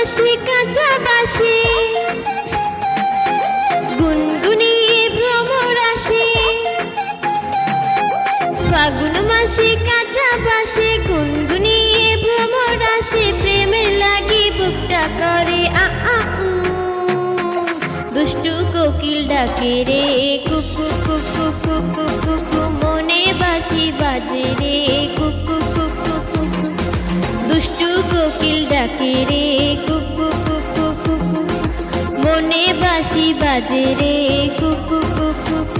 মাসে কাঁচা বাসে গুনগুনিয়ে ভ্রমর আসে। ফাগুন মাসে কাঁচা বাসে গুনগুনিয়ে ভ্রমর আসে। প্রেমের লাগি বুকটা করে আ আ উ। দুষ্টু কোকিল ডাকে রে কুকু কুকু কুকু কুকু। মনে বাঁশি বাজে রে কুকু কুকু কুকু। দুষ্টু কোকিল ডাকে রে কুকু কুকু কুকু। মনে বাঁশি বাজে রে কুকু কুকু।